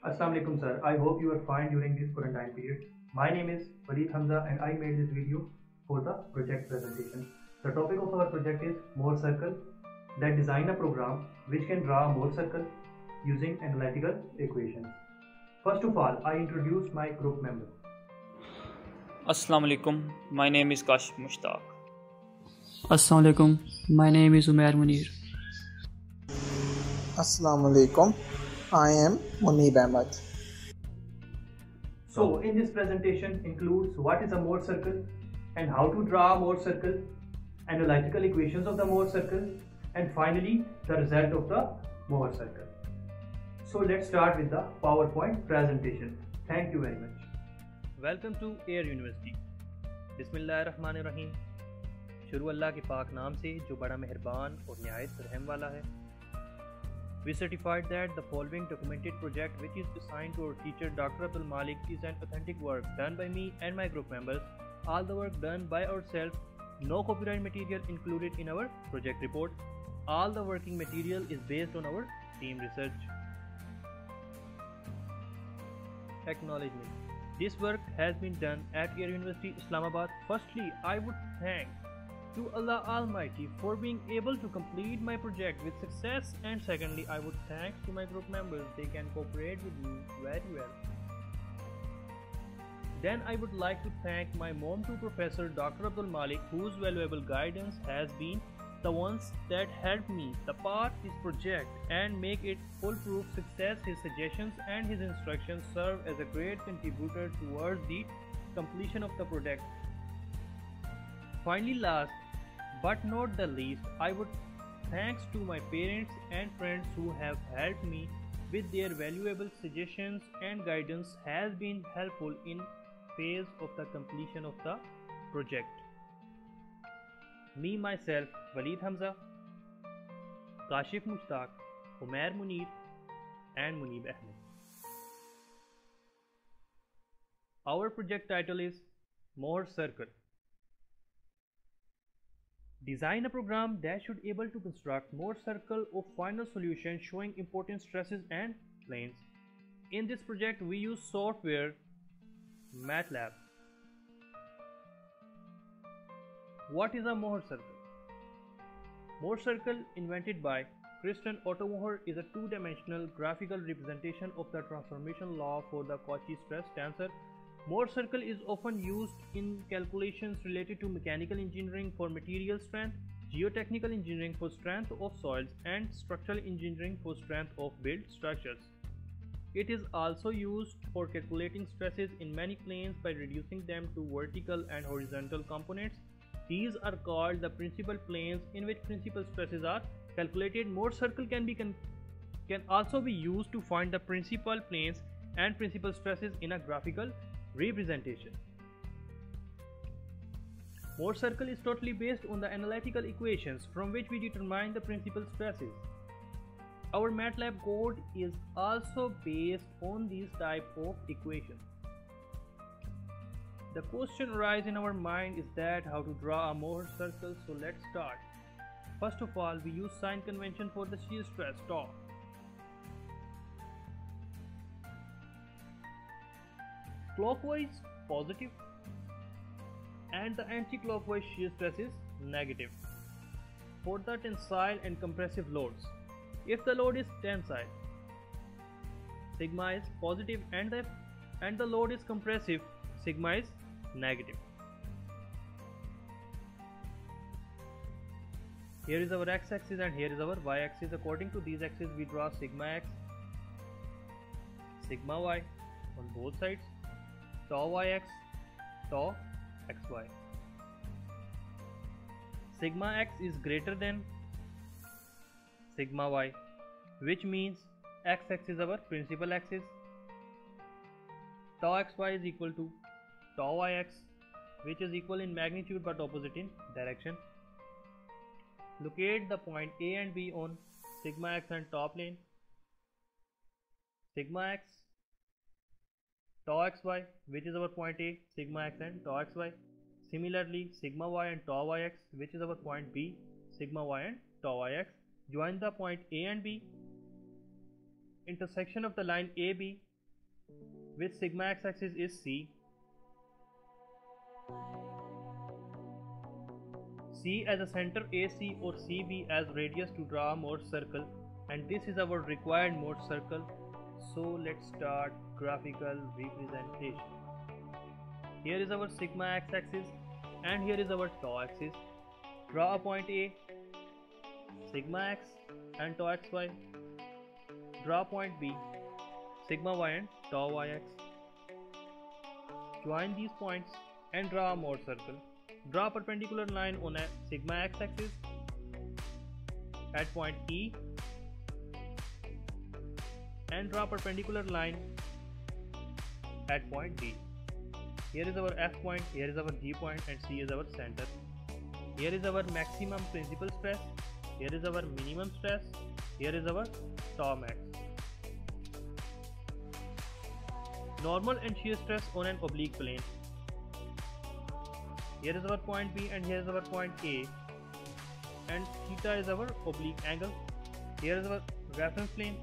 Assalamu alaikum sir. I hope you are fine during this quarantine period. My name is Waleed Hamza and I made this video for the project presentation. The topic of our project is Mohr circle that design a program which can draw a Mohr circle using analytical equations. First of all, I introduce my group member. Assalamu alaikum. My name is Kashif Mushtaq. Assalamu alaikum. My name is Umair Munir. Assalamu alaikum. I am Munib Ahmed. So in this presentation includes what is a Mohr circle and how to draw a Mohr circle, analytical equations of the Mohr circle, and finally the result of the Mohr circle. So let's start with the PowerPoint presentation. Thank you very much. Welcome to Air University. बिस्मिल्लाहिर्रहमानिर्रहीम। शुरू अल्लाह के पाक नाम से जो बड़ा मेहरबान और निहायत रहम वाला है। We certified that the following documented project which is assigned to our teacher Dr. Abdul Malik is an authentic work done by me and my group members. All the work done by ourselves, no copyright material included in our project report. All the working material is based on our team research. Acknowledgement. This work has been done at Air University Islamabad. Firstly, I would thank to Allah Almighty for being able to complete my project with success, and secondly, I would thank to my group members. They can cooperate with me very well. Then I would like to thank my mom to Professor Dr. Abdul Malik, whose valuable guidance has been the ones that helped me to part this project and make it foolproof success. His suggestions and his instructions serve as a great contributor towards the completion of the project. Finally, last but not the least, I would thanks to my parents and friends who have helped me with their valuable suggestions and guidance has been helpful in phase of the completion of the project. Me myself, Waleed Hamza, Kashif Mushtaq, Umair Munir and Munib Ahmed. Our project title is Mohr circle. Design a program that should able to construct Mohr circle of final solution showing important stresses and planes. In this project we use software MATLAB. What is a Mohr circle? Mohr circle, invented by Christian Otto Mohr, is a two-dimensional graphical representation of the transformation law for the Cauchy stress tensor. Mohr circle is often used in calculations related to mechanical engineering for material strength, geotechnical engineering for strength of soils, and structural engineering for strength of built structures. It is also used for calculating stresses in many planes by reducing them to vertical and horizontal components. These are called the principal planes in which principal stresses are calculated. Mohr circle can also be used to find the principal planes and principal stresses in a graphical representation. Mohr circle is totally based on the analytical equations from which we determine the principal stresses. Our MATLAB code is also based on these type of equations. The question arises in our mind is that how to draw a Mohr circle, so let's start. First of all, we use sign convention for the shear stress tau. Clockwise positive and the anti-clockwise shear stress is negative. For the tensile and compressive loads, if the load is tensile, sigma is positive and the load is compressive, sigma is negative. Here is our x-axis and here is our y-axis. According to these axes, we draw sigma x, sigma y on both sides, tau yx, tau xy. Sigma x is greater than sigma y, which means x-axis is our principal axis. Tau xy is equal to tau yx, which is equal in magnitude but opposite in direction. Locate the point A and B on sigma x and tau plane. Sigma x, tau xy, which is our point A, sigma x and tau xy. Similarly, sigma y and tau yx, which is our point B, sigma y and tau yx. Join the point A and B. Intersection of the line AB which sigma x-axis is C. C as a center AC or CB as radius to draw a Morse circle, and this is our required Morse circle. So let's start graphical representation. Here is our sigma x-axis and here is our tau axis. Draw a point A, sigma x and tau xy. Draw point B, sigma y and tau yx. Join these points and draw a Morse circle. Draw a perpendicular line on a sigma x-axis at point E and draw a perpendicular line at point D. Here is our F point, here is our G point, and C is our center. Here is our maximum principal stress, here is our minimum stress, here is our tau max. Normal and shear stress on an oblique plane. Here is our point B and here is our point A, and theta is our oblique angle. Here is our reference plane.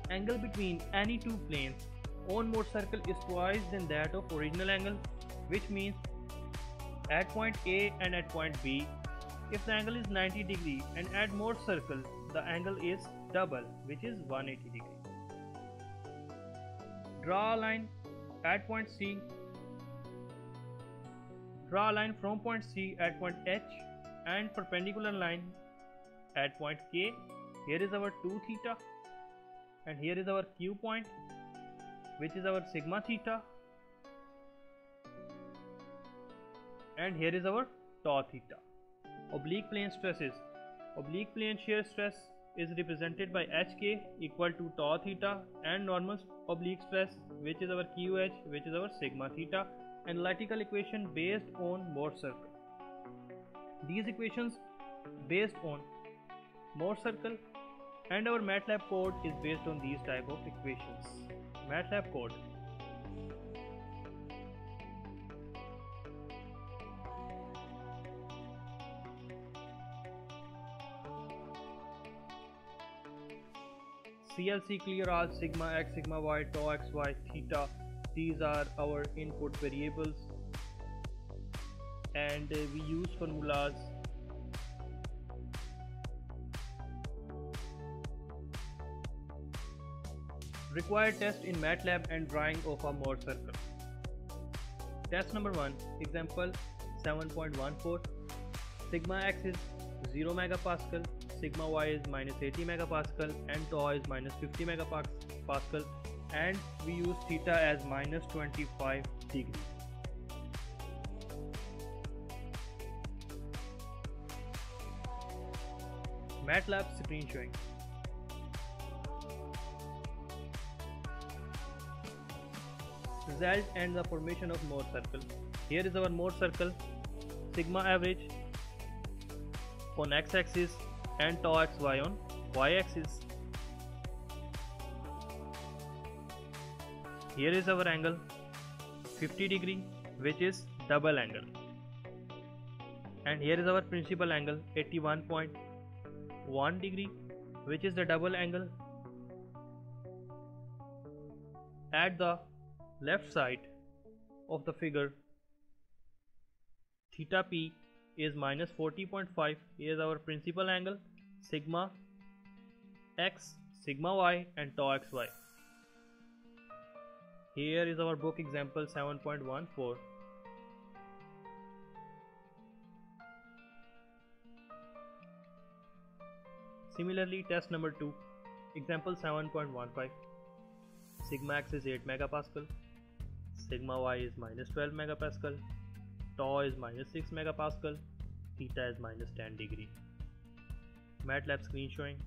Angle between any two planes on Morse circle is twice than that of original angle, which means at point A and at point B, if the angle is 90 degree and at Morse circle the angle is double, which is 180 degree. Draw a line at point C. Draw a line from point C at point H and perpendicular line at point K. Here is our 2 theta and here is our Q point, which is our sigma theta, and here is our tau theta. Oblique plane stresses. Oblique plane shear stress is represented by HK equal to tau theta, and normal oblique stress, which is our QH, which is our sigma theta. Analytical equation based on Morse circle. These equations based on Morse circle, and our MATLAB code is based on these type of equations. MATLAB code. CLC clear all sigma x, sigma y, tau xy, theta. These are our input variables, and we use formulas. Required test in MATLAB and drawing of a Morse circle. Test number 1, example 7.14. Sigma x is 0 megapascal, sigma y is minus 80 megapascal, and tau is minus 50 megapascal, and we use theta as minus 25 degree. MATLAB screen showing. Result and the formation of Morse circle. Here is our Morse circle. Sigma average on x-axis and tau xy on y-axis. Here is our angle 50 degree, which is double angle, and here is our principal angle 81.1 degree, which is the double angle. At the left side of the figure, theta p is minus 40.5. Here is our principal angle, sigma x, sigma y, and tau xy. Here is our book example 7.14. Similarly, test number 2, example 7.15. Sigma x is 8 megapascal, sigma y is minus 12 megapascal, tau is minus 6 megapascal, theta is minus 10 degree. MATLAB screen showing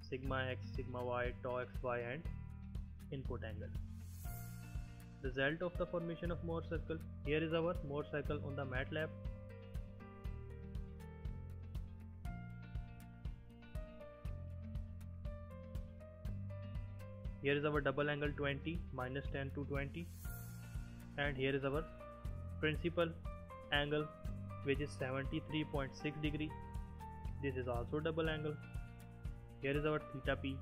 sigma x, sigma y, tau xy, and input angle. Result of the formation of Morse circle. Here is our Morse circle on the MATLAB. Here is our double angle 20 minus 10 to 20, and here is our principal angle, which is 73.6 degree. This is also double angle. Here is our theta p,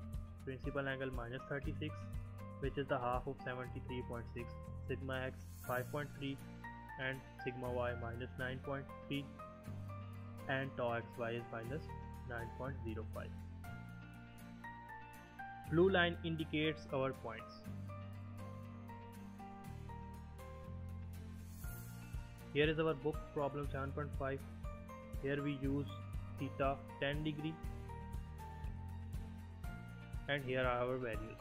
principal angle minus 36, which is the half of 73.6, sigma x 5.3, and sigma y minus 9.3, and tau xy is minus 9.05. Blue line indicates our points. Here is our book problem 7.5. Here we use theta 10 degree, and here are our values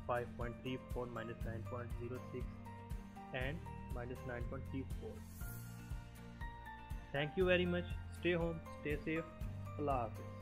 5.34 minus 9.06 and minus 9.34. Thank you very much. Stay home, stay safe. Allah Hafiz.